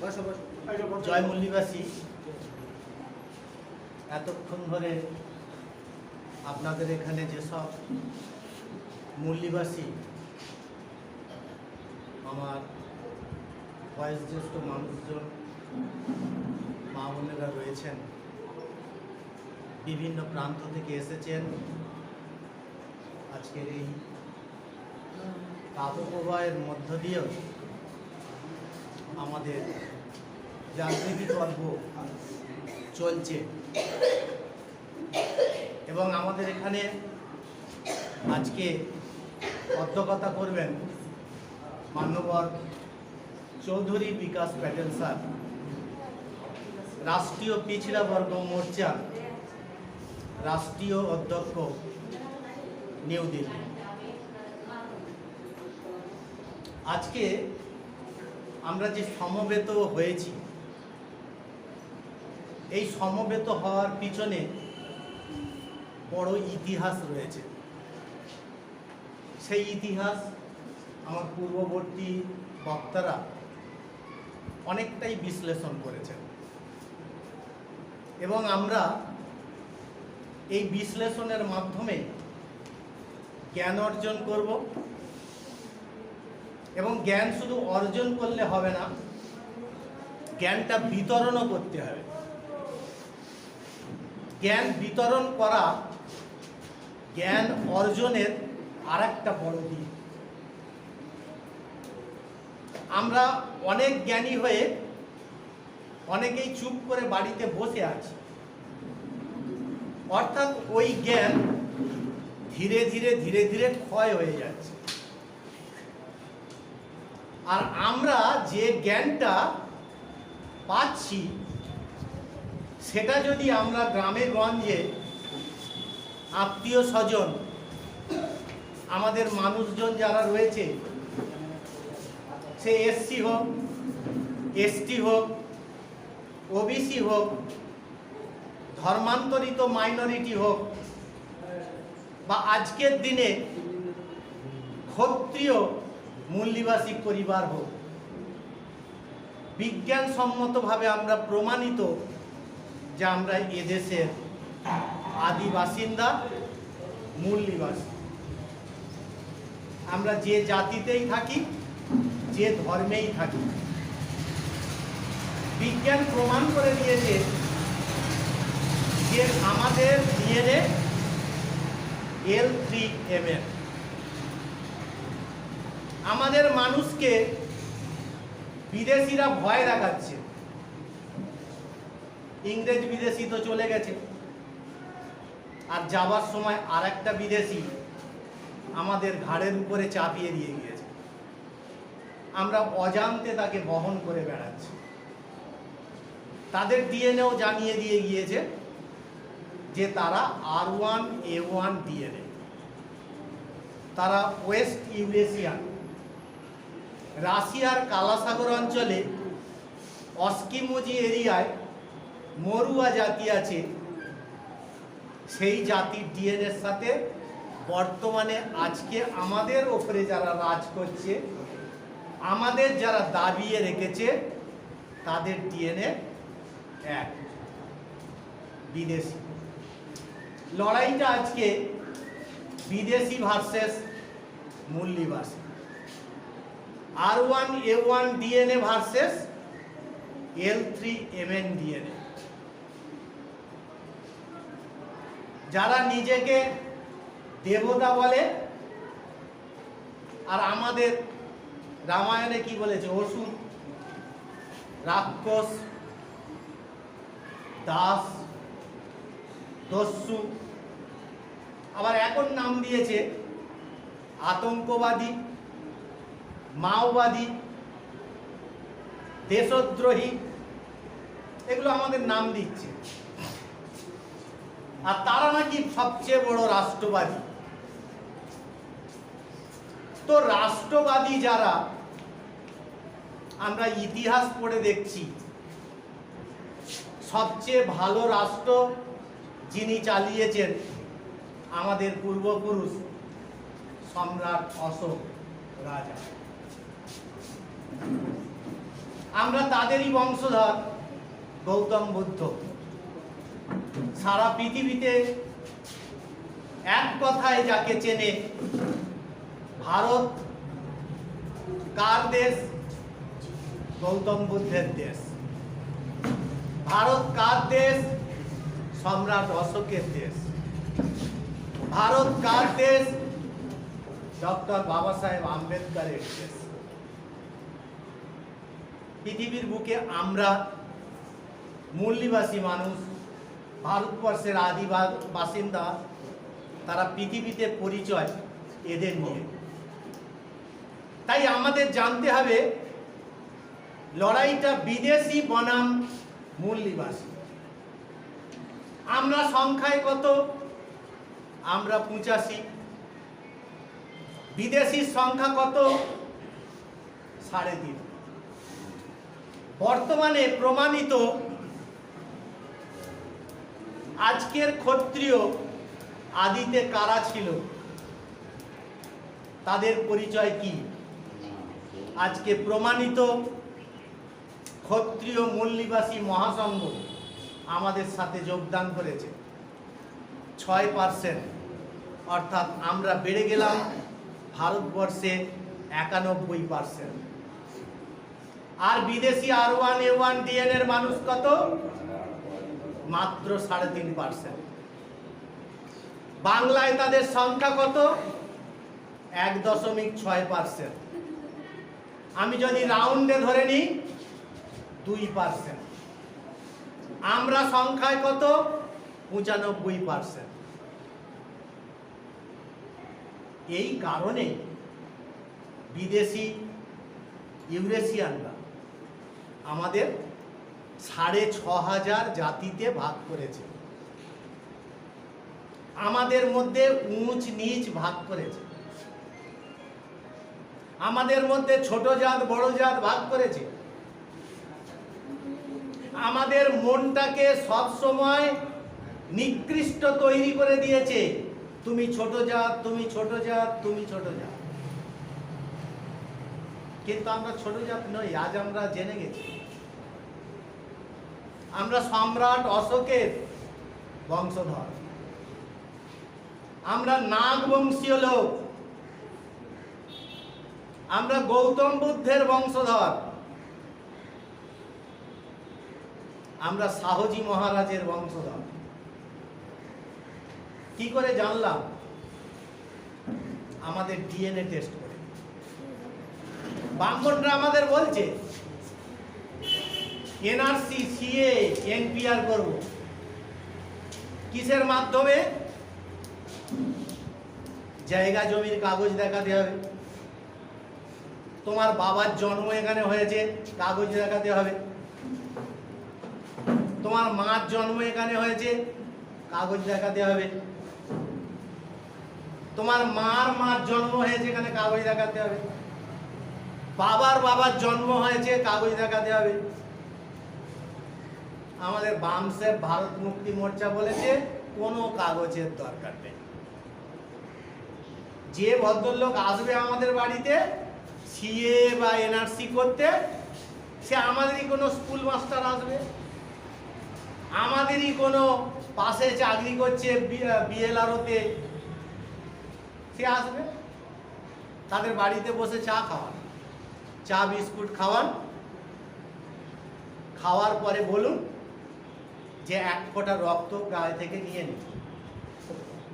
জয় মূল্যবাসী, এতক্ষণ ধরে আপনাদের এখানে যেসব মূল্যবাসী আমার বয়োজ্যেষ্ঠ মানুষজন মা বোনেরা রয়েছেন, বিভিন্ন প্রান্ত থেকে এসেছেন। আজকের এই তাপপ্রবাহের মধ্য দিয়েও আমাদের যান্ত্রিক পর্ব চলছে এবং আমাদের এখানে আজকে অধ্যক্ষতা করবেন মান্যবর চৌধুরী বিকাশ প্যাটেল স্যার, রাষ্ট্রীয় পিছড়া বর্গ মোর্চা রাষ্ট্রীয় অধ্যক্ষ, নিউ দিল্লি। আজকে আমরা যে সমবেত হয়েছি, এই সমবেত হওয়ার পিছনে বড় ইতিহাস রয়েছে। সেই ইতিহাস আমার পূর্ববর্তী বক্তারা অনেকটাই বিশ্লেষণ করেছেন এবং আমরা এই বিশ্লেষণের মাধ্যমে জ্ঞান অর্জন করব এবং জ্ঞান শুধু অর্জন করলে হবে না, জ্ঞানটা বিতরণও করতে হবে। জ্ঞান বিতরণ করা জ্ঞান অর্জনের আরেকটা বড় দিক। আমরা অনেক জ্ঞানী হয়ে অনেকেই চুপ করে বাড়িতে বসে আছি, অর্থাৎ ওই জ্ঞান ধীরে ধীরে ধীরে ধীরে ক্ষয় হয়ে যাচ্ছে। আর আমরা যে জ্ঞানটা পাচ্ছি সেটা যদি আমরা গ্রামে গঞ্জে আত্মীয় স্বজন, আমাদের মানুষজন যারা রয়েছে, সে এসসি হোক, এসটি হোক, ওবিসি হোক, ধর্মান্তরিত মাইনরিটি হোক, বা আজকের দিনে ক্ষত্রিয় মূল্যবাসী পরিবার হোক, বিজ্ঞানসম্মতভাবে আমরা প্রমাণিত যে আমরা এদেশের আদি বাসিন্দা, মূল্যবাসী। আমরা যে জাতিতেই থাকি, যে ধর্মেই থাকি, বিজ্ঞান প্রমাণ করে দিয়েছে যে আমাদের ডিএনএ L3MN। আমাদের মানুষকে বিদেশিরা ভয় দেখাচ্ছে। ইংরেজ বিদেশি তো চলে গেছে, আর যাবার সময় আর একটা বিদেশি আমাদের ঘাড়ের উপরে চাপিয়ে দিয়ে গিয়েছে। আমরা অজান্তে তাকে বহন করে বেড়াচ্ছি। তাদের ডিএনএও জানিয়ে দিয়ে গিয়েছে যে তারা R1A1 ডিএনএ, তারা ওয়েস্ট ইউরেশিয়ান। রাশিয়ার কালাসাগর অঞ্চলে অস্কিমোজি এরিয়ায় মরুয়া জাতি আছে, সেই জাতির ডিএনএর সাথে বর্তমানে আজকে আমাদের ওপরে যারা রাজ করছে, আমাদের যারা দাবিয়ে রেখেছে, তাদের ডিএনএ এক, বিদেশি। লড়াইটা আজকে বিদেশি ভার্সেস মূল্যবাসী, R1A1 DNA versus L3MN DNA. যারা নিজেকে দেবতা বলে, আর আমাদের রামায়ণে কি বলেছে, অসুর, রাক্ষস, দাস, দস্যু, আবার এখন নাম দিয়েছে আতঙ্কবাদী, মাওবাদী, দেশদ্রোহী, এগুলো আমাদের নাম দিচ্ছে। আর তারা নাকি সবচেয়ে বড় রাষ্ট্রবাদী। তো রাষ্ট্রবাদী যারা, আমরা ইতিহাস পড়ে দেখছি, সবচেয়ে ভালো রাষ্ট্র যিনি চালিয়েছেন আমাদের পূর্বপুরুষ সম্রাট অশোক রাজা। আমরা তাদেরই বংশধর। গৌতম বুদ্ধ সারা পৃথিবীতে এক কথায় যাকে চেনে, ভারত কার দেশ? গৌতম বুদ্ধের দেশ। ভারত কার দেশ? সম্রাট অশোকের দেশ। ভারত কার দেশ? ডক্টর বাবা সাহেব আম্বেদকরের দেশ। পৃথিবীর বুকে আমরা মূল নিবাসী মানুষ, ভারতবর্ষের বাসিন্দা, তারা পৃথিবীতে পরিচয় এদের নিয়ে। তাই আমাদের জানতে হবে লড়াইটা বিদেশি বনাম মূল নিবাসী। আমরা সংখ্যায় কত? আমরা 85। বিদেশির সংখ্যা কত? 3.5। বর্তমানে প্রমাণিত আজকের ক্ষত্রিয় আদিতে কারা ছিল, তাদের পরিচয় কি? আজকে প্রমাণিত ক্ষত্রিয় মূল নিবাসী মহাসংঘ আমাদের সাথে যোগদান করেছে 6%, অর্থাৎ আমরা বেড়ে গেলাম ভারতবর্ষে 91%। আর বিদেশি R1A1 DNA এর মানুষ কত? মাত্র 3.5%। বাংলায় তাদের সংখ্যা কত? 1.6%। আমি যদি রাউন্ডে ধরে নিই 2%। আমরা সংখ্যায় কত? 95%। এই কারণে বিদেশি ইউরেশিয়ানরা আমাদের 6,500 জাতিতে ভাগ করেছে, আমাদের মধ্যে উঁচ নিচ ভাগ করেছে, আমাদের মধ্যে ছোট জাত বড় জাত ভাগ করেছে, আমাদের মনটাকে সব সময় নিকৃষ্ট তৈরি করে দিয়েছে। তুমি ছোট জাত, তুমি ছোট জাত, তুমি ছোট জাত। কিন্তু আমরা ছোট জাত নই, আজ আমরা জেনে গেছি। আমরা সম্রাট অশোকের বংশধর, আমরা নাগ বংশীয় লোক, আমরা গৌতম বুদ্ধের বংশধর, আমরা শাহজি মহারাজের বংশধর। কি করে জানলাম? আমাদের ডিএনএ টেস্ট করে। ব্রাহ্মণরা আমাদের বলছে এনআরসি, সিএ, এনপিআর করব। কিসের মাধ্যমে? জায়গা জমির কাগজ দেখাতে হবে, তোমার বাবার জন্ম এখানে হয়েছে কাগজ দেখাতে হবে, তোমার মার জন্ম এখানে হয়েছে কাগজ দেখাতে হবে, তোমার মার জন্ম হয়েছে এখানে কাগজ দেখাতে হবে, বাবার জন্ম হয়েছে কাগজ দেখাতে হবে। আমাদের বামসেব ভারত মুক্তি মোর্চা বলেছে কোনো কাগজের দরকার নেই। যে ভদ্রলোক আসবে আমাদের বাড়িতে সিএ বা এনআরসি করতে, সে আমাদেরই কোনো স্কুল মাস্টার আসবে, আমাদেরই কোনো পাশে চাকরি করছে বিএলআরওতে, সে আসবে, তাদের বাড়িতে বসে চা খাওয়ান, চা বিস্কুট খাওয়ান, খাওয়ার পরে বলুন যে 1 ফোঁটা রক্ত গায়ে থেকে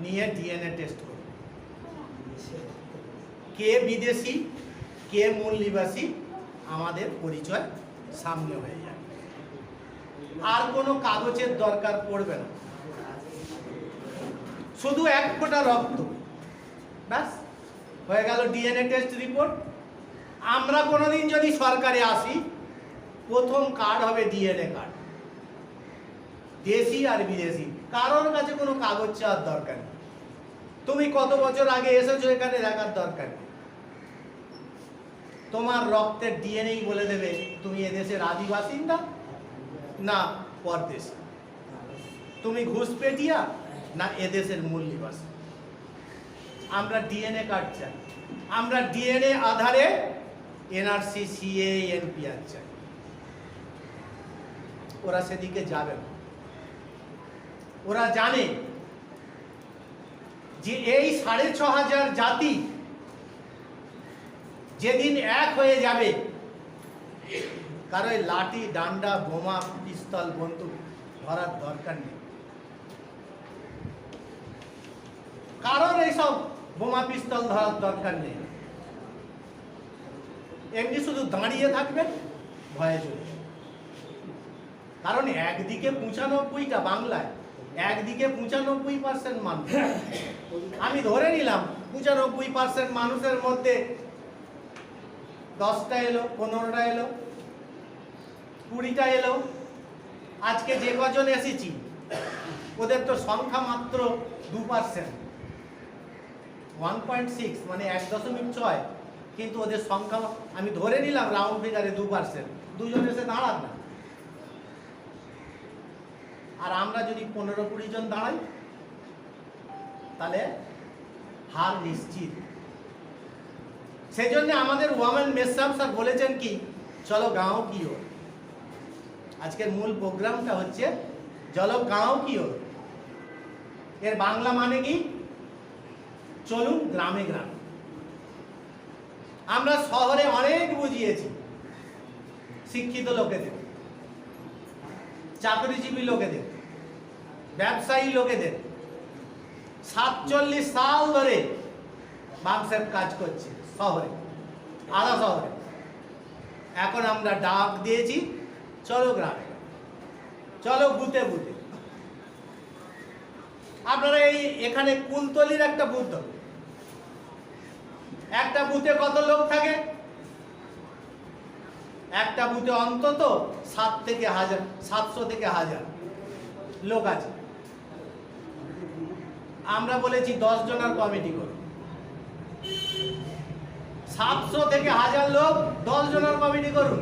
নিয়ে ডিএনএ টেস্ট করুন। কে বিদেশি কে মূল নিবাসী আমাদের পরিচয় সামনে হয়ে যায়। আর কোনো কাগজের দরকার পড়বে না, শুধু 1 ফোঁটা রক্ত, ব্যাস হয়ে গেল ডিএনএ টেস্ট রিপোর্ট। আমরা কোনোদিন যদি সরকারে আসি, প্রথম কার্ড হবে ডিএনএ কার্ড, দেশি আর বিদেশি। কারোর কাছে কোনো কাগজ চাওয়ার দরকার নেই, তুমি কত বছর আগে এসেছো এখানে দেখার দরকার নেই। তোমার রক্তের ডিএনএই বলে দেবে তুমি এদেশের আদিবাসিন্দা না পরদেশী, তুমি ঘুষপেটিয়া না এদেশের মূল নিবাসী। আমরা ডিএনএ কার্ড চাই, আমরা ডিএনএ আধারে এনআরসি, সিএ, এনপিআর চাই। ওরা সেদিকে যাবে না। ওরা জানে যে এই 6500 জাতি যেদিন এক হয়ে যাবে, কারো লাঠি ডান্ডা বোমা পিস্তল বন্দুক ধরার দরকার নেই, কারোর এইসব বোমা পিস্তল ধরার দরকার নেই। এমনি শুধু দাঁড়িয়ে থাকবেন ভয়ে চলে। কারণ একদিকে 95টা বাংলায়, একদিকে 95% মানুষ, আমি ধরে নিলাম 95% মানুষের মধ্যে 10টা এলো, 15টা এলো, 20টা এলো। আজকে যে কজন এসেছি ওদের তো সংখ্যা মাত্র 2%, 1.6 মানে 1.6, কিন্তু ওদের সংখ্যা আমি ধরে নিলাম রাউন্ড ফিগারে 2%। দুজন এসে দাঁড়ান না, আর আমরা যদি 15-20 জন দাঁড়াই তাহলে হার নিশ্চিত। সেজন্য আমাদের ওয়ামেন মেসাম স্যার বলেছেন কি, চলো গাঁও কি ওর। আজকের মূল প্রোগ্রামটা হচ্ছে চলো গাঁও কি ওর। এর বাংলা মানে কি, চলুন গ্রামে গ্রামে। আমরা শহরে অনেক বুঝিয়েছি শিক্ষিত লোকেদের, চাকরিজীবী লোকেদের, ব্যবসায়ী লোকেদের। 47 সাল ধরে বামসেফ কাজ করছে শহরে, আধা শহরে। এখন আমরা ডাক দিয়েছি চলো গ্রামে, চলো বুথে বুথে। আপনারা এই এখানে কুলতলির একটা বুথ, একটা বুথে কত লোক থাকে? একটা বুথে অন্তত 700 থেকে 1000 লোক আছে। আমরা বলেছি 10 জনের কমিটি করুন। 700 থেকে 1000 লোক 10 জনের কমিটি করুন।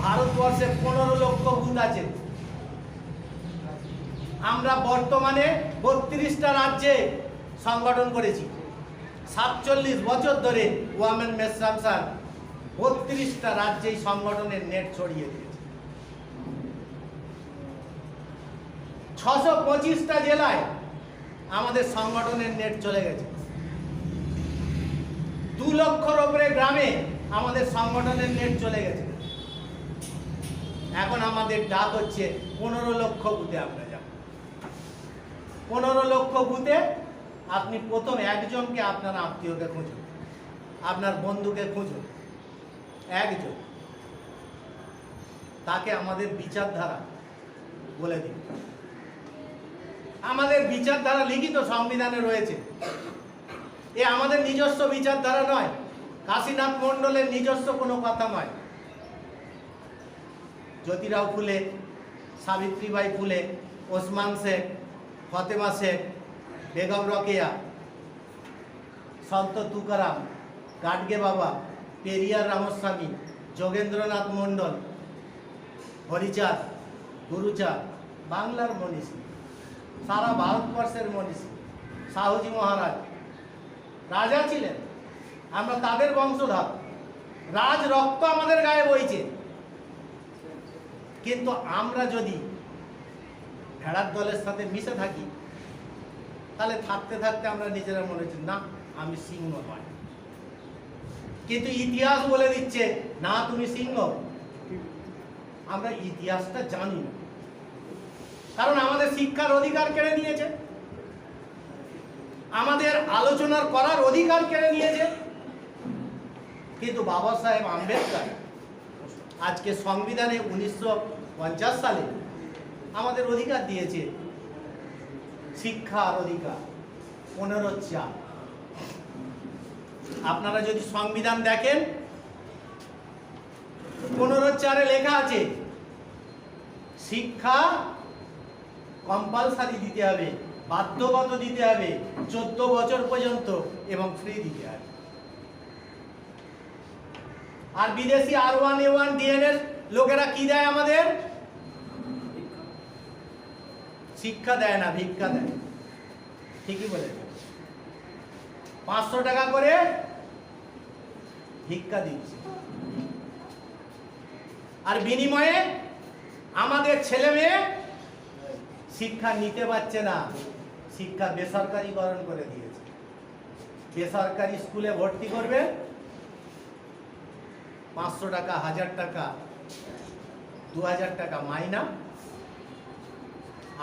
ভারতবর্ষে 15 লক্ষ বুথ আছে। আমরা বর্তমানে 32টা রাজ্যে সংগঠন করেছি। 47 বছর ধরে ওয়ামেন মেসাম স্যার 32টা রাজ্যেই সংগঠনের নেট ছড়িয়ে দিয়েছে। 625টা জেলায় আমাদের সংগঠনের নেট চলে গেছে। 2 লক্ষর উপরে গ্রামে আমাদের সংগঠনের নেট চলে গেছে। এখন আমাদের ডাক হচ্ছে 15 লক্ষ বুথে আমরা যাব। 15 লক্ষ বুথে আপনি প্রথম একজনকে আপনার আত্মীয়কে খুঁজুন, আপনার বন্ধুকে খুঁজুন, একজন, তাকে আমাদের বিচারধারা বলে দিন। আমাদের বিচারধারা লিখিত সংবিধানে রয়েছে। এ আমাদের নিজস্ব বিচারধারা নয়, কাশীনাথ মণ্ডলের নিজস্ব কোনো কথা নয়। জ্যোতিরাও ফুলে, সাবিত্রীবাই ফুলে, ওসমান শেখ, ফতেমা শেখ, বেগম রোকেয়া, সন্ত তুকারাম, গাডগে বাবা, পেরিয়ার রামস্বামী, যোগেন্দ্রনাথ মণ্ডল, হরিচাঁদ, গুরুচাঁদ, বাংলার মনীষী, সারা ভারতবর্ষের মনীষী, শাহুজি মহারাজ রাজা ছিলেন। আমরা তাদের বংশধর, রাজ রক্ত আমাদের গায়ে বইছে। কিন্তু আমরা যদি ভেড়ার দলের সাথে মিশে থাকি তাহলে থাকতে থাকতে আমরা নিজেরা মনে হচ্ছে না আমি সিংহ নয়। কিন্তু ইতিহাস বলে দিচ্ছে না তুমি সিংহ। আমরা ইতিহাসটা জানি না, কারণ আমাদের শিক্ষার অধিকার কেড়ে নিয়েছে, আমাদের আলোচনার করার অধিকার কেড়ে নিয়েছে। কিন্তু বাবা সাহেব আম্বেদকর আজকে সংবিধানে 1950 সালে আমাদের অধিকার দিয়েছে, শিক্ষার অধিকার 15 আপনারা যদি সংবিধান দেখেন 15 লেখা আছে শিক্ষা কম্পালসারি দিতে হবে, বাধ্যগত দিতে হবে 14 বছর পর্যন্ত এবং ফ্রি দিতে হবে। আর বিদেশি R1 A1 DNS লোকেরা কি দেয় আমাদের? শিক্ষা দেয় না, ভিক্ষা দেয়। ঠিকই বলে 500 টাকা করে ভিক্ষা দিচ্ছে। আর বিনিময়ে আমাদের ছেলে মেয়ে শিক্ষা নিতে পারছে না, শিক্ষা বেসরকারীকরণ করে দিয়েছে। বেসরকারি স্কুলে ভর্তি করবে, 500 টাকা, 1000 টাকা, 2000 টাকা মাইনা।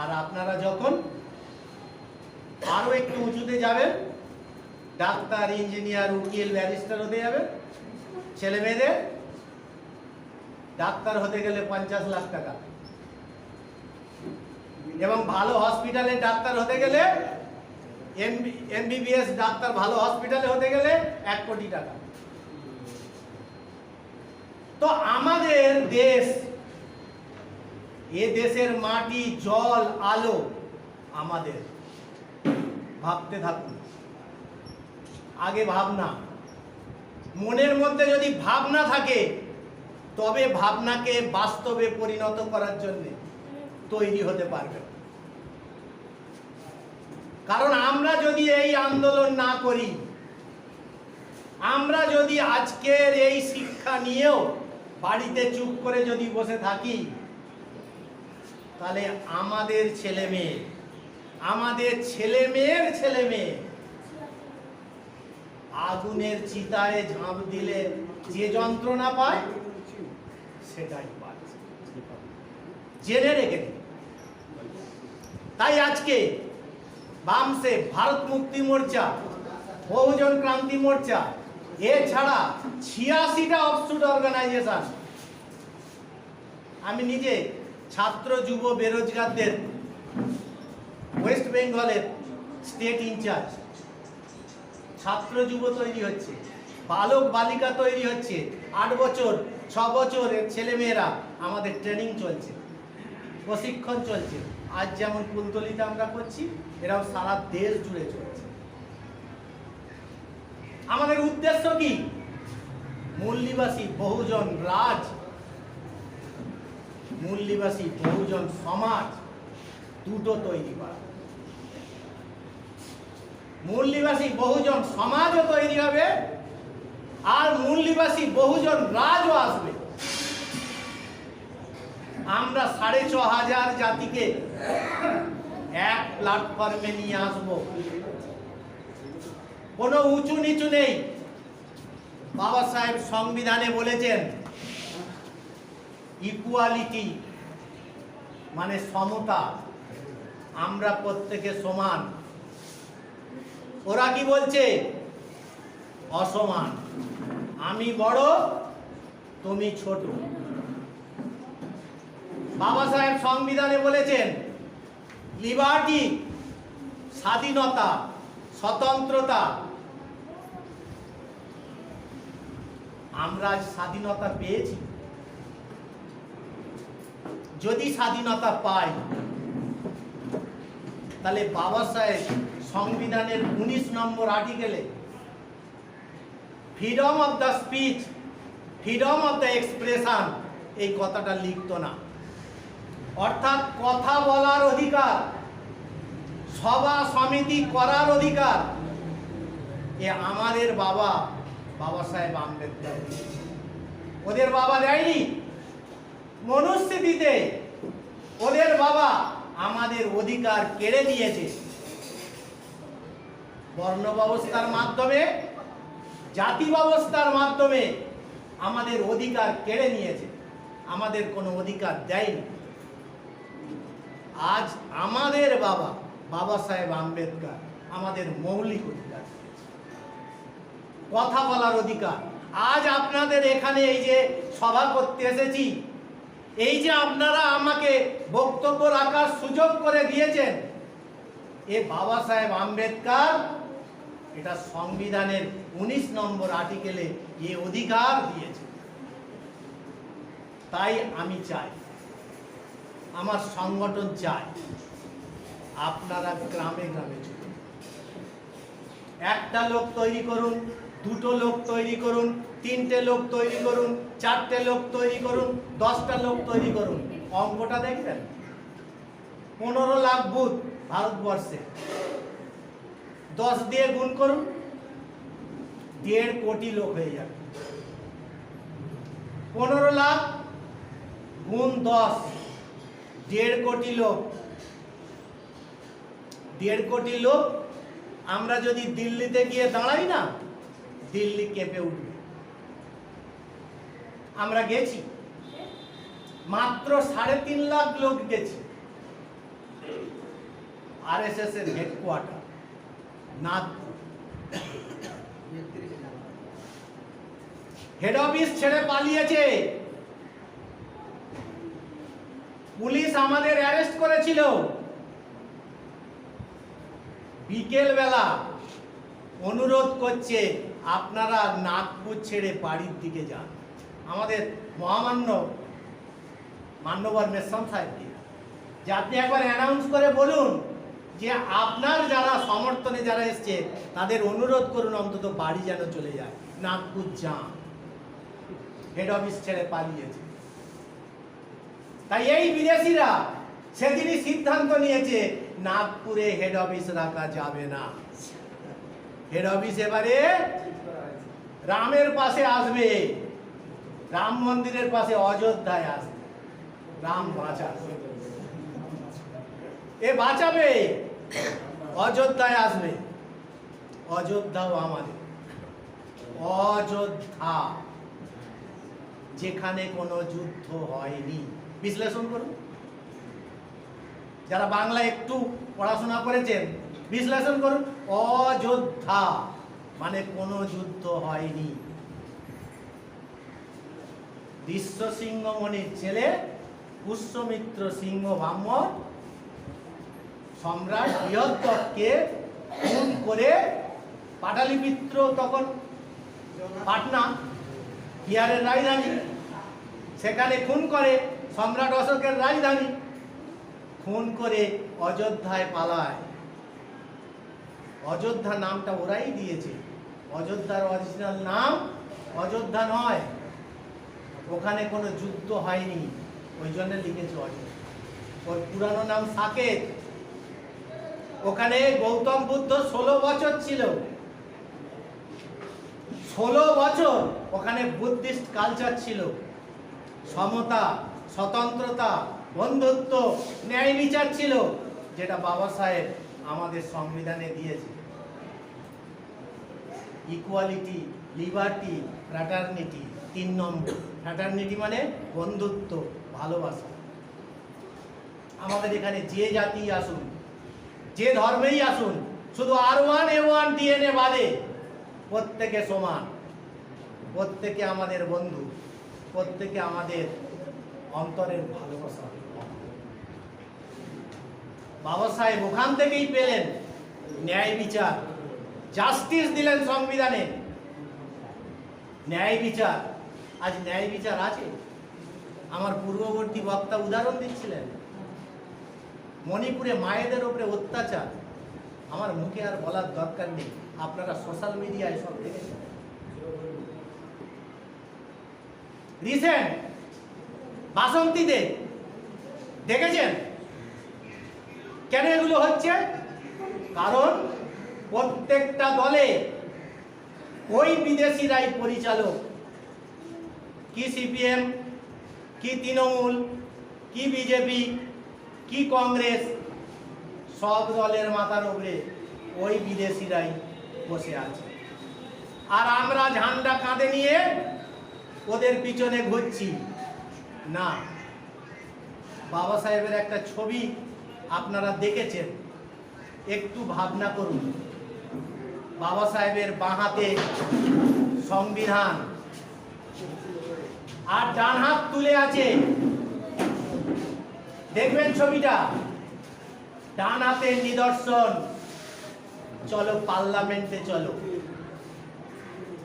আর আপনারা যখন আরো একটু উঁচুতে যাবেন, ডাক্তার, ইঞ্জিনিয়ার, উকিল, ব্যারিস্টার হতে যাবে, ছেলে মেয়েদের ডাক্তার হতে গেলে 50 লাখ টাকা, এবং ভালো হসপিটালে ডাক্তার হতে গেলে, এমবিবিএস ডাক্তার ভালো হসপিটালে হতে গেলে 1 কোটি টাকা। তো আমাদের দেশ, এ দেশের মাটি, জল, আলো আমাদের। ভাবতে থাকুন, আগে ভাবনা। মনের মধ্যে যদি ভাবনা থাকে, তবে ভাবনাকে বাস্তবে পরিণত করার জন্য তৈরি হতে পারবে। কারণ আমরা যদি এই আন্দোলন না করি, আমরা যদি আজকের এই শিক্ষা নিয়েও বাড়িতে চুপ করে যদি বসে থাকি, তাহলে আমাদের ছেলে মেয়ে, আমাদের ছেলে মেয়ের ছেলে মেয়ে আগুনের চিতায় ঝাঁপ দিলে যে যন্ত্রণা পায়, সেটাই পায়। জেনে রেখে দিন। তাই আজকে বামসে ভারত মুক্তি মোর্চা, বহুজন ক্রান্তি মোর্চা, এছাড়া 86টা অফশুট অর্গানাইজেশন, আমি নিজে ছাত্র, যুব, বেরোজগারদের ওয়েস্ট বেঙ্গলের স্টেট ইনচার্জ। ছাত্র যুব তৈরি হচ্ছে, বালক বালিকা তৈরি হচ্ছে, 8 বছর 6 বছরের ছেলেমেয়েরা আমাদের ট্রেনিং চলছে, প্রশিক্ষণ চলছে। আজ যেমন কুলতলিতে আমরা করছি, এরাও সারা দেশ জুড়ে চলছে। আমাদের উদ্দেশ্য কি? মূল্যবাসী বহুজন রাজ, মূল্যবাসী বহুজন সমাজ দুটো তৈরি করা। মূল্যবাসী বহুজন সমাজও তৈরি হবে, আর মূল্যবাসী বহুজন রাজও আসবে। আমরা 6500 জাতিকে এক প্ল্যাটফর্মে নিয়ে আসবো। কোনো উঁচু নিচু নেই। বাবা সাহেব সংবিধানে বলেছেন ইকুয়ালিটি, মানে সমতা, আমরা প্রত্যেকে সমান। ওরা কি বলছে? অসমান, আমি বড় তুমি ছোট। বাবা সাহেব সংবিধানে বলেছেন লিবার্টি, স্বাধীনতা, স্বতন্ত্রতা। আমরা আজ স্বাধীনতা পেয়েছি। যদি স্বাধীনতা পাই, তাহলে বাবা সাহেব সংবিধানের 19 নম্বর আর্টিকেলে freedom of the speech, freedom of the expression, এই কথাটা লিখতো না। অর্থাৎ কথা বলার অধিকার, সভা সমিতি করার অধিকার, এ আমাদের বাবা, বাবা সাহেব আম্বেদকর। ওদের বাবা দেয়নি মনুস্মৃতিতে। ওদের বাবা আমাদের অধিকার কেড়ে নিয়েছে বর্ণ ব্যবস্থার মাধ্যমে, জাতি ব্যবস্থার মাধ্যমে আমাদের অধিকার কেড়ে নিয়েছে, আমাদের কোনো অধিকার দেয়নি। আজ আমাদের বাবা, বাবা সাহেব আম্বেদকর আমাদের মৌলিক অধিকার, কথা বলার অধিকার। আজ আপনাদের এখানে এই যে সভা করতে এসেছি, এই যে আপনারা আমাকে বক্তব্য রাখার সুযোগ করে দিয়েছেন, এ বাবা সাহেব আম্বেদকর এটা সংবিধানের 19 নম্বর আর্টিকেলে এ অধিকার দিয়েছে। তাই আমি চাই, আমার সংগঠন চাই, আপনারা গ্রামে গ্রামে চলুন। একটা লোক তৈরি করুন, দুটো লোক তৈরি করুন, 3টে লোক তৈরি করুন, 4টে লোক তৈরি করুন, 10টা লোক তৈরি করুন। অঙ্কটা দেখবেন, 15 লাখ বুথ ভারতবর্ষে, 10 দিয়ে গুণ করুন, 1.5 কোটি লোক হয়ে যাবে। 15 লাখ গুণ 10, 1.5 কোটি লোক। 1.5 কোটি লোক আমরা যদি দিল্লিতে গিয়ে দাঁড়াই না, দিল্লি কেঁপে উঠবে। আমরা গেছি, মাত্র 3.5 লাখ লোক গেছি। আরএসএস এর হেডকোয়ার্টার নাগপুর, হেড অফিস ছেড়ে পালিয়েছে। পুলিশ আমাদের অ্যারেস্ট করেছিল। বিকেল বেলা অনুরোধ করছে আপনারা নাগপুর ছেড়ে বাড়ির দিকে যান। আমাদের মহামান্য মান্যবর মেসম সাহেবকে যে আপনি একবার অ্যানাউন্স করে বলুন যে আপনার যারা সমর্থনে যারা এসছে তাদের অনুরোধ করুন অন্তত বাড়ি যেন চলে যায়, নাগপুর যান। হেড অফিস ছেড়ে পালিয়েছে। তাই এই বিদেশিরা সেদিনই সিদ্ধান্ত নিয়েছে নাগপুরে হেড অফিস রাখা যাবে না। হেড অফিস এবারে রামের পাশে আসবে, রাম মন্দিরের পাশে অযোধ্যায় আসবে। রাম বাঁচাবে, এ বাঁচাবে, অযোধ্যায় আসবে। অযোধ্যাও আমাদের। অযোধ্যা যেখানে কোনো যুদ্ধ হয়নি। বিশ্লেষণ করুন, যারা বাংলা একটু পড়াশোনা করেছেন বিশ্লেষণ করুন। অযোধ্যা মানে কোনো যুদ্ধ হয়নি। বিশ্ব সিংহ মণির ছেলে পুষ্যমিত্র সিংহ ব্রাহ্মণ সম্রাট বৃহদ্রথকে খুন করে, পাটালিপুত্র তখন পাটনা বিহারের রাজধানী, সেখানে খুন করে, সম্রাট অশোকের রাজধানী, খুন করে অযোধ্যায় পালায়। অযোধ্যা নামটা ওরাই দিয়েছে। অযোধ্যার অরিজিনাল নাম অযোধ্যা নয়। ওখানে কোনো যুদ্ধ হয়নি, ওই জন্য লিখেছে অযোধ্যা। ওর পুরানো নাম সাকেত। ওখানে গৌতম বুদ্ধ 16 বছর ছিল। 16 বছর ওখানে বুদ্ধিস্ট কালচার ছিল। সমতা, স্বতন্ত্রতা, বন্ধুত্ব, ন্যায় বিচার ছিল, যেটা বাবা সাহেব আমাদের সংবিধানে দিয়েছে। Equality, liberty, fraternity. 3 নম্বর ফ্র্যাটার্নিটি মানে বন্ধুত্ব, ভালোবাসা। আমাদের এখানে যে জাতি আসুন, যে ধর্মেই আসুন, শুধু R1A1 DNA বাদে প্রত্যেকে সমান, প্রত্যেকে আমাদের বন্ধু, প্রত্যেকে আমাদের অন্তরের ভালোবাসা। বাবা সাহেব ওখান থেকেই পেলেন ন্যায় বিচার, জাস্টিস দিলেন সংবিধানে। ন্যায় বিচার, আজ ন্যায় বিচার আছে। আমার পূর্ববর্তী বক্তা উদাহরণ দিচ্ছিলেন মণিপুরে মায়েদের উপরে অত্যাচার। আমার মুখে আর বলার দরকার নেই, আপনারা সোশ্যাল মিডিয়ায় সব দেখেছেন। রিসেন্ট বাসন্তীতে দেখেছেন কেন এগুলো হচ্ছে? কারণ প্রত্যেকটা দলে ওই বিদেশিরাই পরিচালক। কি সিপিএম, কি তৃণমূল, কি বিজেপি, কি কংগ্রেস, সব দলের মাথার উপরে ওই বিদেশিরাই বসে আছে। আর আমরা ঝান্ডা কাঁধে নিয়ে ওদের পিছনে ঘুরছি না। বাবা সাহেবের একটা ছবি আপনারা দেখেছেন, একটু ভাবনা করুন। বাবা সাহেবের বাঁ হাতে সংবিধান আর ডান হাত তুলে আছে। দেখবেন ছবিটা, ডান হাতের নিদর্শন চলো পার্লামেন্টে চলো।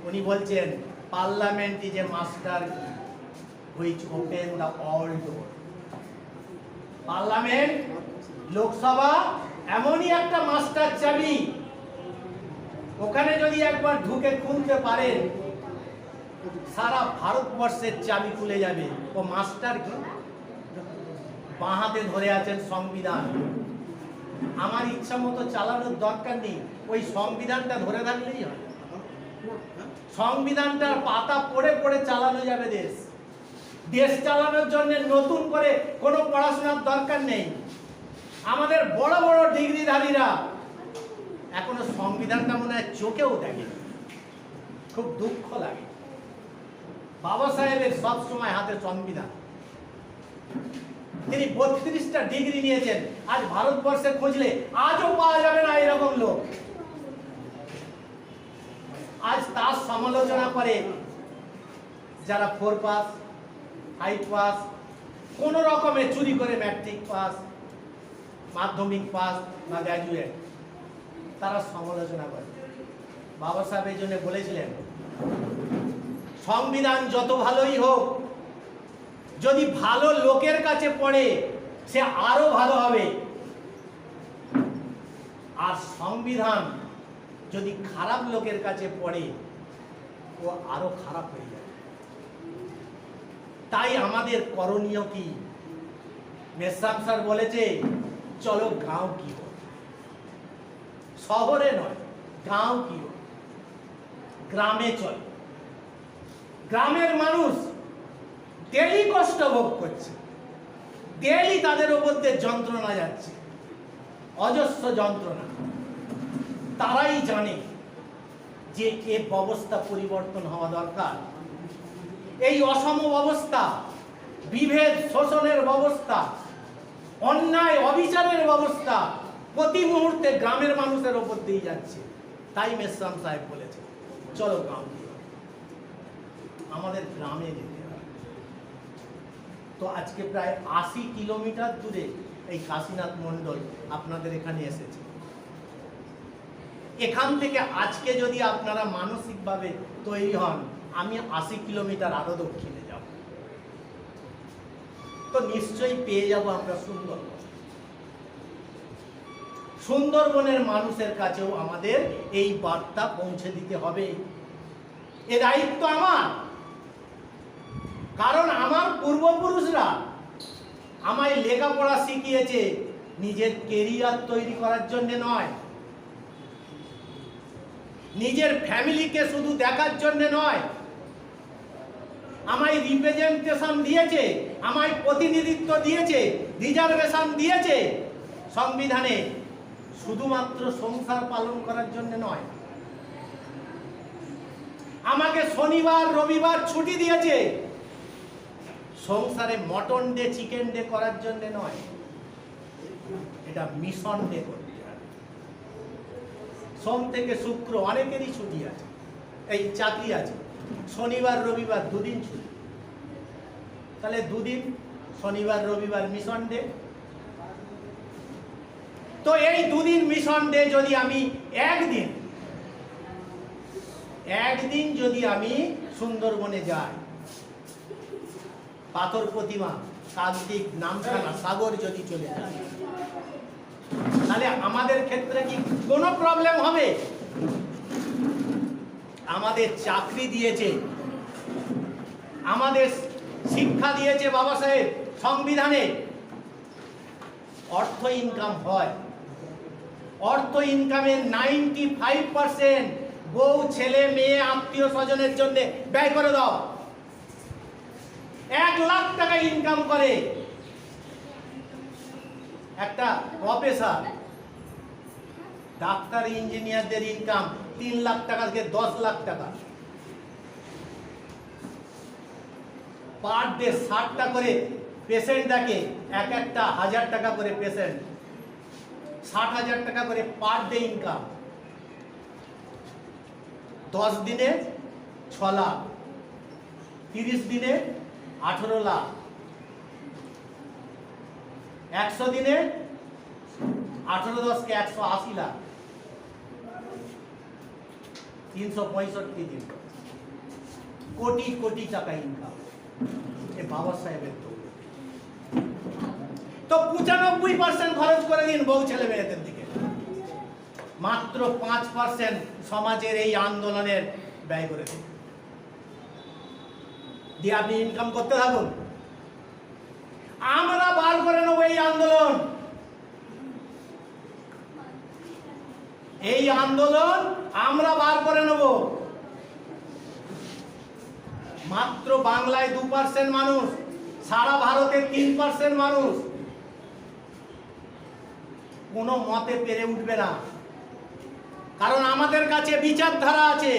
উনি বলছেন parliament is a master which open the all door. Parliament, Lok Sabha এমনই একটা মাস্টার চাবি, ওখানে যদি একবার ঢুকে খুলতে পারেন সারা ভারতবর্ষের চাবি খুলে যাবে। ও মাস্টার কি? বাঁ হাতে ধরে আছেন সংবিধান। আমার ইচ্ছা মতো চালানোর দরকার নেই, ওই সংবিধানটা ধরে থাকলেই হয়। সংবিধানটার পাতা পড়ে পড়ে চালানো যাবে দেশ। দেশ চালানোর জন্য নতুন করে কোনো পড়াশোনার দরকার নেই। আমাদের বড় বড় ডিগ্রিধারীরা এখনো সংবিধানটা মনে হয় চোখেও দেখে। খুব দুঃখ লাগে। বাবা সাহেবের সব সময় হাতে সংবিধান। তিনি 32টা ডিগ্রি নিয়েছেন। আজ ভারতবর্ষে খুঁজলে আজও পাওয়া যাবে না এরকম লোক। আজ তার সমালোচনা করে যারা 4 পাস 5 পাস কোন রকমে চুরি করে ম্যাট্রিক পাস মাধ্যমিক পাস বা গ্র্যাজুয়েট, তারা সমালোচনা করে। বাবা সাহেব এই জন্য বলেছিলেন, সংবিধান যত ভালোই হোক, যদি ভালো লোকের কাছে পড়ে সে আরো ভালো হবে, আর সংবিধান যদি খারাপ লোকের কাছে পড়ে ও আরো খারাপ হয়ে যায়। তাই আমাদের করণীয় কি? মেসাম স্যার বলেছে, চলো গাঁও কি हो, শহরে নয়, গাঁও কি हो, গ্রামে চল। গ্রামের মানুষ ডেলি কষ্ট ভোগ করছে, ডেলি তাদের উপর দিয়ে যন্ত্রণা যাচ্ছে, অজস্র যন্ত্রণা। তারাই জানে যে এ ব্যবস্থা পরিবর্তন হওয়া দরকার। এই অসম অবস্থা, বিভেদ শোষণের ব্যবস্থা, অন্যায় অবিচারের ব্যবস্থা প্রতি মুহূর্তে গ্রামের মানুষের উপর দিয়ে যাচ্ছে। তাই মেসাম সাহেব বলেছে, চলো গ্রাম, আমাদের গ্রামে যেতে হবে। তো আজকে প্রায় 80 কিলোমিটার দূরে এই কাশীনাথ মণ্ডল আপনাদের এখানে এসেছে। এখান থেকে আজকে যদি আপনারা মানসিকভাবে তৈরি হন, আমি 80 কিলোমিটার আরো দক্ষিণে যাব, তো নিশ্চয়ই পেয়ে যাব আমরা সুন্দরবন। সুন্দরবনের মানুষের কাছেও আমাদের এই বার্তা পৌঁছে দিতে হবে। এ দায়িত্ব আমার, কারণ আমার পূর্বপুরুষরা আমায় লেখাপড়া শিখিয়েছে নিজের কেরিয়ার তৈরি করার জন্য নয়, নিজের ফ্যামিলিকে শুধু দেখার জন্য নয়। আমায় রিপ্রেজেন্টেশন দিয়েছে, আমায় প্রতিনিধিত্ব দিয়েছে, রিজার্ভেশন দিয়েছে সংবিধানে, শুধুমাত্র সংসার পালন করার জন্য নয়। আমাকে শনিবার রবিবার ছুটি দিয়েছে সংসারে মটন ডে চিকেন ডে করার জন্য নয়, এটা মিশন ডে করতে হবে। সোম থেকে শুক্র অনেকেরই ছুটি আছে, এই চাকরি আছে, শনিবার রবিবার 2 দিন ছুটি, তাহলে 2 দিন শনিবার রবিবার মিশন ডে। তো এই 2 দিন মিশন ডে যদি আমি একদিন যদি আমি সুন্দরবনে যাই, পাথর প্রতিমা, কাকদ্বীপ, নামখানা, সাগর যদি চলে যায়, তাহলে আমাদের ক্ষেত্রে কি কোনো প্রবলেম হবে? আমাদের চাকরি দিয়েছে, আমাদের শিক্ষা দিয়েছে বাবা সাহেব সংবিধানে, অর্থ ইনকাম হয়। অর্থ ইনকামের 95% বউ ছেলে মেয়ে আত্মীয় স্বজনের জন্য ব্যয় করে দাও। 1 লাখ টাকা ইনকাম করে একটা প্রফেসর, ডাক্তার ইঞ্জিনিয়ারদের ইনকাম 3 লাখ টাকা থেকে 10 লাখ টাকা। পার ডে 60টা করে পেশেন্ট দেখে, একটা 1000 টাকা করে পেশেন্ট, 60,000 টাকা করে পার ডে ইনকাম। 10 দিনে 6 লাখ, 30 দিনে 18 লাখ, 100 দিনে 18 10 কে 180 লাখ, 365 দিন, কোটি কোটি টাকা ইনকাম। এ বাবা সাহেবের তো 95% খরচ করে দিন বউ ছেলে মেয়েদের দিকে, মাত্র 5% সমাজের এই আন্দোলনের ব্যয় করে দিন, দিয়ে আপনি ইনকাম করতে থাকুন। আমরা বার করে নেব এই আন্দোলন, এই আন্দোলন আমরা বার করে নেব। মাত্র বাংলায় 2% মানুষ, সারা ভারতে 3% মানুষ কোনো মতে পেরে উঠবে না। কারণ আমাদের কাছে বিচারধারা আছে।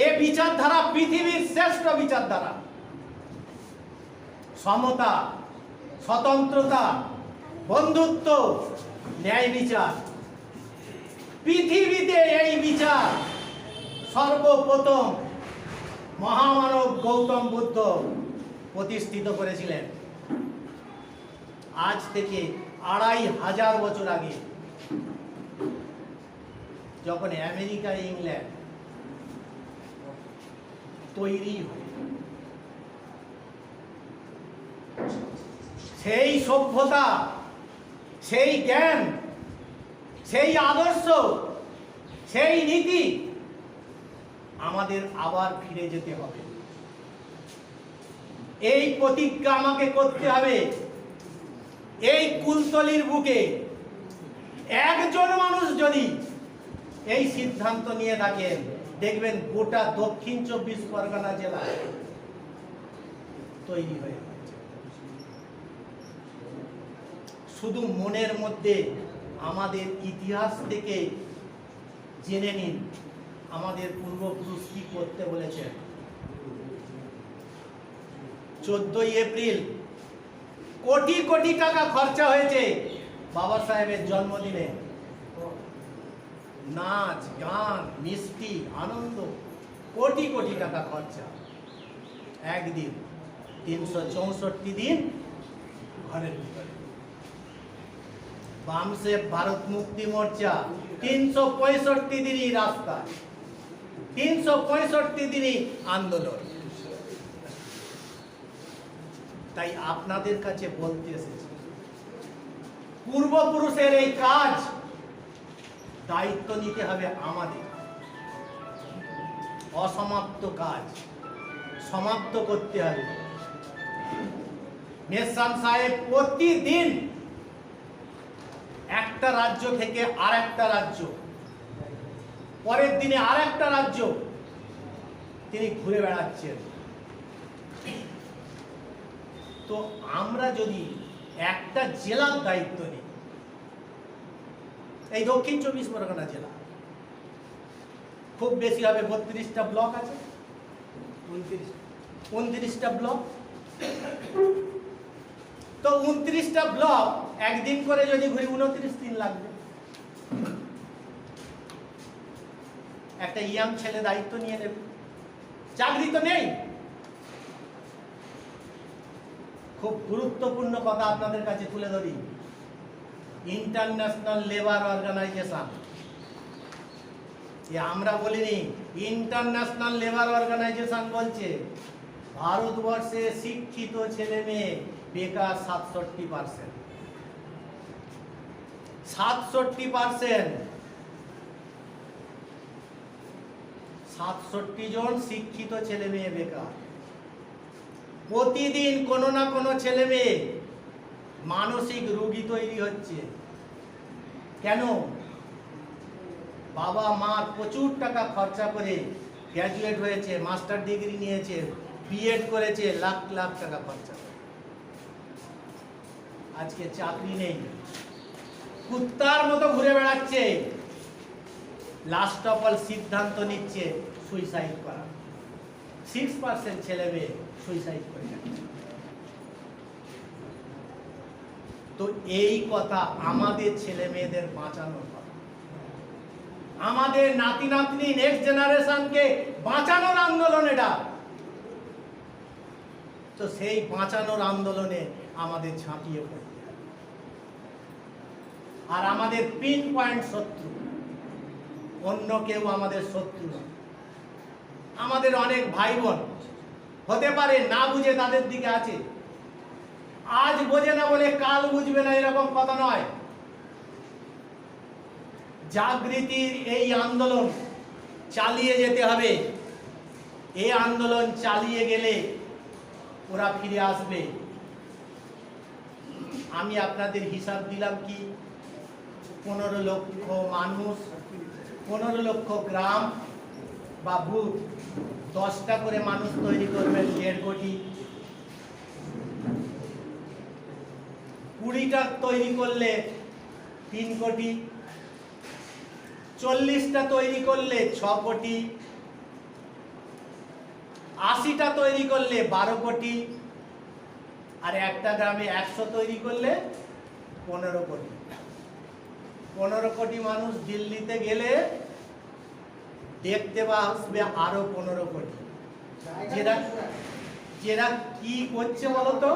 এ বিচারধারা পৃথিবীর শ্রেষ্ঠ বিচারধারা। সমতা, স্বতন্ত্রতা, বন্ধুত্ব, ন্যায় বিচার। পৃথিবীতে এই বিচার সর্বপ্রথম মহামানব গৌতম বুদ্ধ প্রতিষ্ঠিত করেছিলেন, আজ থেকে 2500 বছর আগে, যখন আমেরিকা ইংল্যান্ড তৈরি হয়। সেই সভ্যতা, সেই জ্ঞান, সেই আদর্শ, সেই নীতি আমাদের আবার ফিরে যেতে হবে। এই প্রতিজ্ঞা আমাকে করতে হবে। এই কুলতলির বুকে একজন মানুষ যদি এই সিদ্ধান্ত নিয়ে থাকেন, দেখবেন গোটা দক্ষিণ 24 পরগনা জেলা তৈরি হয়ে গেছে। শুধু মনের মধ্যে আমাদের ইতিহাস থেকে জেনে নিন আমাদের পূর্বপুরুষ কি করতে বলেছেন। 14 এপ্রিল কোটি কোটি টাকা খরচা হয়েছে বাবা সাহেবের জন্মদিনে। নাচ, গান, মিষ্টি, আনন্দ, কোটি কোটি টাকা খরচা। একদিন 364 দিন ঘরের ভিতরে। বামসেব ভারত মুক্তি মোর্চা 365 দিনই রাস্তা, 365 দিনই আন্দোলন। তাই আপনাদের কাছে বলতে এসেছি, পূর্বপুরুষের এই কাজ দায়িত্ব নিতে হবে আমাদের। অসমাপ্ত কাজ সমাপ্ত করতে হবে। মেহসান সাহেব প্রতিদিন একটা রাজ্য থেকে আরেকটা রাজ্য, পরের দিনে আরেকটা রাজ্য তিনি ঘুরে বেড়াচ্ছেন। তো আমরা যদি একটা জেলার দায়িত্ব নিই, এই দক্ষিণ 24 পরগনা জেলা খুব বেশি হবে 32টা ব্লক আছে, 29টা ব্লক। তো 29টা ব্লক একদিন করে যদি ঘুরি 29 দিন লাগবে। একটা ইয়াং ছেলে দায়িত্ব নিয়ে নেবে, চাকরি তো নেই। খুব গুরুত্বপূর্ণ কথা আপনাদের কাছে তুলে ধরি। ইন্টারন্যাশনাল লেবার অর্গানাইজেশন, আমরা বলিনি, ইন্টারন্যাশনাল লেবার অর্গানাইজেশন বলছে ভারতবর্ষে শিক্ষিত ছেলে মেয়ে বেকার 67%। 67%, 67 জন শিক্ষিত ছেলে মেয়ে বেকার। প্রতিদিন কোনো না কোনো ছেলে মেয়ে মানসিক রোগী তৈরি হচ্ছে। কেন? বাবা মা প্রচুর টাকা খরচা করে গ্র্যাজুয়েট হয়েছে, মাস্টার ডিগ্রি নিয়েছে, বিএড করেছে, লাখ লাখ টাকা খরচা করে আজকে চাকরি নেই, কুত্তার মতো ঘুরে বেড়াচ্ছে। লাস্ট অফ অল সিদ্ধান্ত নিচ্ছে সুইসাইড করা। 6% ছেলে মেয়ে সুইসাইড করে যাচ্ছে। তো এই কথা আমাদের ছেলে মেয়েদের বাঁচানোর কথা, আমাদের নাতি নাতনি নেক্সট জেনারেশনকে বাঁচানোর আন্দোলন এটা। তো সেই বাঁচানোর আন্দোলনে আমাদের ঝাঁপিয়ে পড়তে হবে। আর আমাদের পিন পয়েন্ট শত্রু অন্য কেউ আমাদের শত্রু না। আমাদের অনেক ভাই বোন হতে পারে না বুঝে তাদের দিকে আছে, আজ বোঝে না বলে কাল বুঝবে না, এরকম কথা নয়। জাগৃতির এই আন্দোলন চালিয়ে যেতে হবে। এই আন্দোলন চালিয়ে গেলে ওরা ফিরে আসবে। আমি আপনাদের হিসাব দিলাম কি 15 লক্ষ মানুষ, 15 লক্ষ গ্রাম, বা বুথ 10টা করে মানুষ তৈরি করবেন 1.5 কোটি, 20টা তৈরি করলে 3 কোটি, 40টা তৈরি করলে 6 কোটি, 80টা তৈরি করলে 12 কোটি, আর একটা গ্রামে 100 তৈরি করলে 15 কোটি। 15 কোটি মানুষ দিল্লিতে গেলে দেখতে আসবে আরো 15 কোটি। যেটা কি করছে বলতো,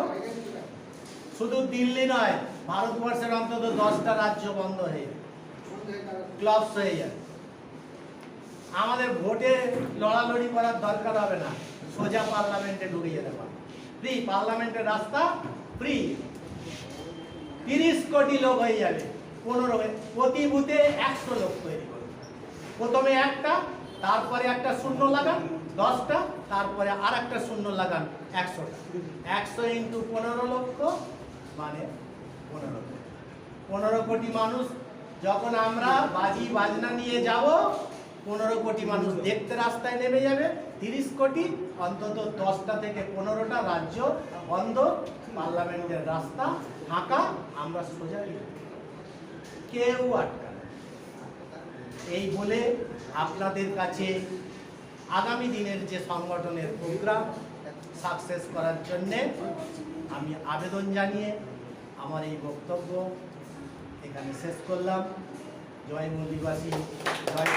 শুধু দিল্লি নয়, ভারতবর্ষের অন্তত 10টা রাজ্য বন্ধ হয়ে ক্লাবস হয়ে যায়। আমাদের ভোটে লড়ালড়ি করার দরকার হবে না, সোজা পার্লামেন্টে ঢুকে যেতে পারে। ফ্রি পার্লামেন্টের রাস্তা, ফ্রি। 30 কোটি লোক হয়ে যাবে। 15 প্রতি বুথে 100 লোক তৈরি করবে। প্রথমে একটা, তারপরে একটা শূন্য লাগান 10টা, তারপরে আর একটা শূন্য লাগান 100টা। 100 ইন্টু 15 লক্ষ মানে 15 কোটি মানুষ। যখন আমরা বাজি বাজনা নিয়ে যাব, 15 কোটি মানুষ দেখতে রাস্তায় নেমে যাবে। 30 কোটি, অন্তত 10টা থেকে 15টা রাজ্য বন্ধ, পার্লামেন্টের রাস্তা ফাঁকা, আমরা সোজা কেউ আটকা। এই বলে আপনাদের কাছে আগামী দিনের যে সংগঠনের প্রোগ্রাম সাকসেস করার জন্যে আমি আবেদন জানিয়ে আমার এই বক্তব্য এখানে শেষ করলাম। জয় মল্লিকবাসী, জয়।